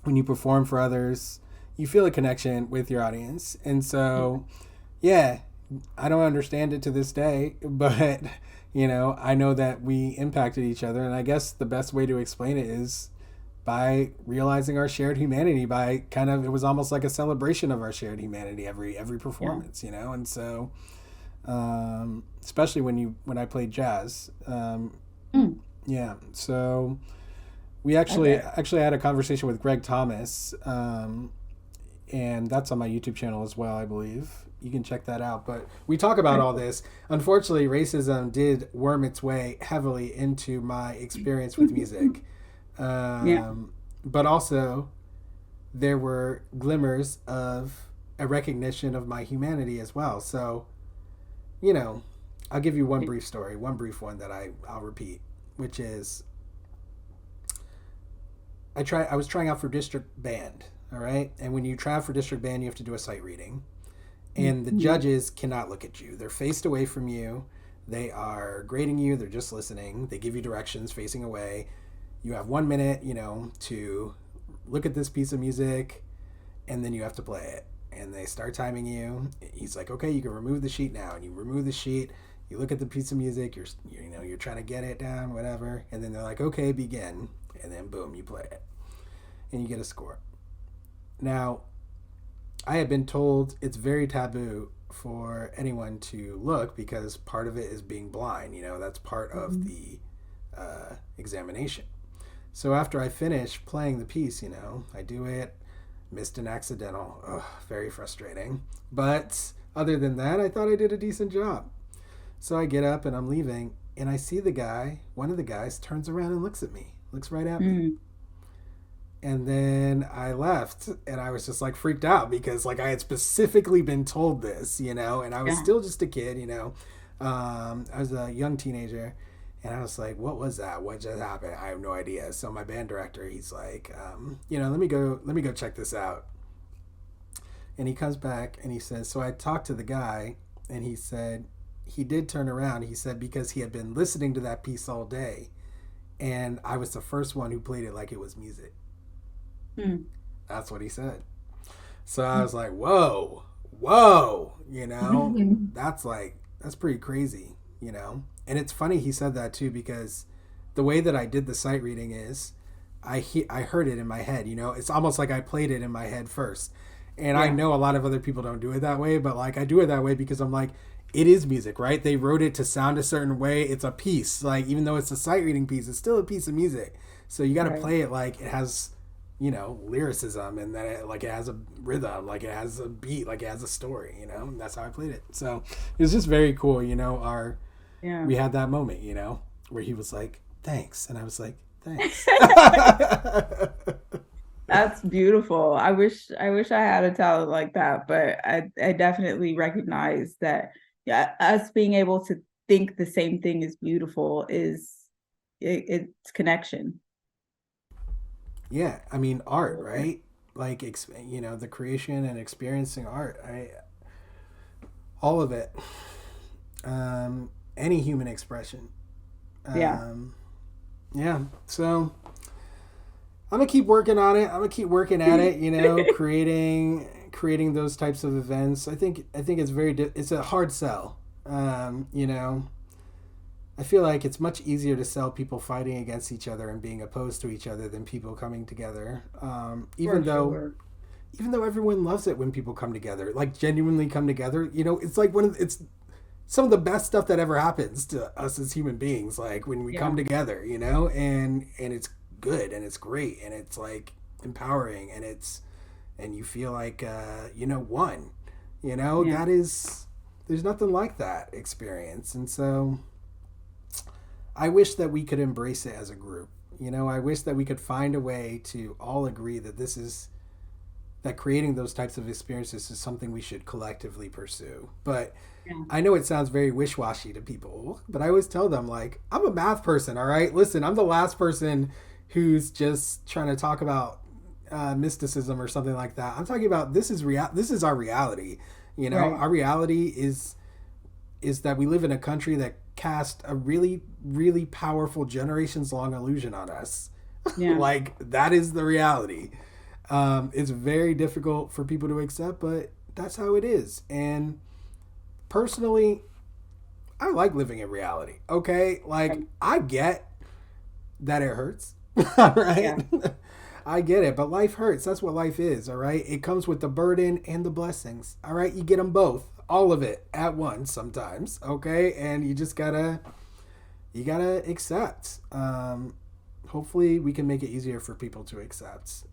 when you perform for others, you feel a connection with your audience. And so, yeah, I don't understand it to this day, but I know that we impacted each other, and I guess the best way to explain it is by realizing our shared humanity. By kind of, it was almost like a celebration of our shared humanity every Yeah. performance, and so especially when I played jazz, Mm, yeah. So we I actually bet. actually had a conversation with Greg Thomas, and that's on my YouTube channel as well, I believe. You can check that out. But we talk about Very all cool. this. Unfortunately, racism did worm its way heavily into my experience with music. Yeah. But also, there were glimmers of a recognition of my humanity as well. So, you know, I'll give you one brief story, one brief one that I'll repeat, which is I was trying out for district band, all right? And when you try out for district band, you have to do a sight reading. And the Mhm. judges cannot look at you. They're faced away from you. They are grading you. They're just listening. They give you directions facing away. You have 1 minute, to look at this piece of music, and then you have to play it. And they start timing you. He's like, okay, you can remove the sheet now. And you remove the sheet. You look at the piece of music. You're trying to get it down, whatever. And then they're like, okay, begin. And then boom, you play it, and you get a score. Now, I had been told it's very taboo for anyone to look because part of it is being blind. That's part of Mhm. the examination. So after I finish playing the piece, I do it, missed an accidental. Ugh, very frustrating. But other than that, I thought I did a decent job. So I get up and I'm leaving, and I see the guy, one of the guys, turns around and looks at me, looks right at me. Mm. And then I left, and I was just like freaked out because like I had specifically been told this, and I was Yeah. still just a kid. I was a young teenager, and I was like, what was that? What just happened? I have no idea. So my band director, he's like, let me go check this out. And he comes back and he says, so I talked to the guy, and he said he did turn around. He said because he had been listening to that piece all day, and I was the first one who played it like it was music. Mm. That's what he said. So I was like, whoa, whoa, that's pretty crazy, And it's funny he said that too because the way that I did the sight reading is I heard it in my head, It's almost like I played it in my head first. And I Yeah. know a lot of other people don't do it that way, but like I do it that way because I'm like, it is music, right? They wrote it to sound a certain way. It's a piece. Like even though it's a sight reading piece, it's still a piece of music. So you got to Right. play it like it has lyricism, and that it has a rhythm, like it has a beat, like it has a story, and that's how I played it. So it was just very cool, our Yeah. we had that moment, where he was like, thanks, and I was like, thanks. That's beautiful. I wish I had a talent like that, but I definitely recognize that, yeah, us being able to think the same thing is beautiful is it's connection. Yeah, I mean art, right? Like the creation and experiencing art, I all of it, any human expression. Yeah. um yeah, so I'm gonna keep working on it. I'm gonna keep working at it. Creating those types of events. I think it's it's a hard sell. I feel like it's much easier to sell people fighting against each other and being opposed to each other than people coming together. For Even though sure. everyone loves it when people come together, like genuinely come together. It's like it's some of the best stuff that ever happens to us as human beings, like when we Yeah. come together, and it's good and it's great and it's like empowering and you feel like one, Yeah. that is there's nothing like that experience. And so I wish that we could embrace it as a group. I wish that we could find a way to all agree that creating those types of experiences is something we should collectively pursue. But Yeah. I know it sounds very wish-washy to people, but I always tell them like, I'm a math person, all right? Listen, I'm the last person who's just trying to talk about mysticism or something like that. I'm talking about this is our reality. Right. Our reality is that we live in a country that cast a really really powerful generations long illusion on us. Yeah. Like that is the reality. It's very difficult for people to accept, but that's how it is. And personally, I like living in reality. Okay, like I get that it hurts. All right. Yeah. I get it, but life hurts. That's what life is, all right? It comes with the burden and the blessings, all right? You get them both, all of it at once sometimes, okay? And you gotta accept. Hopefully we can make it easier for people to accept.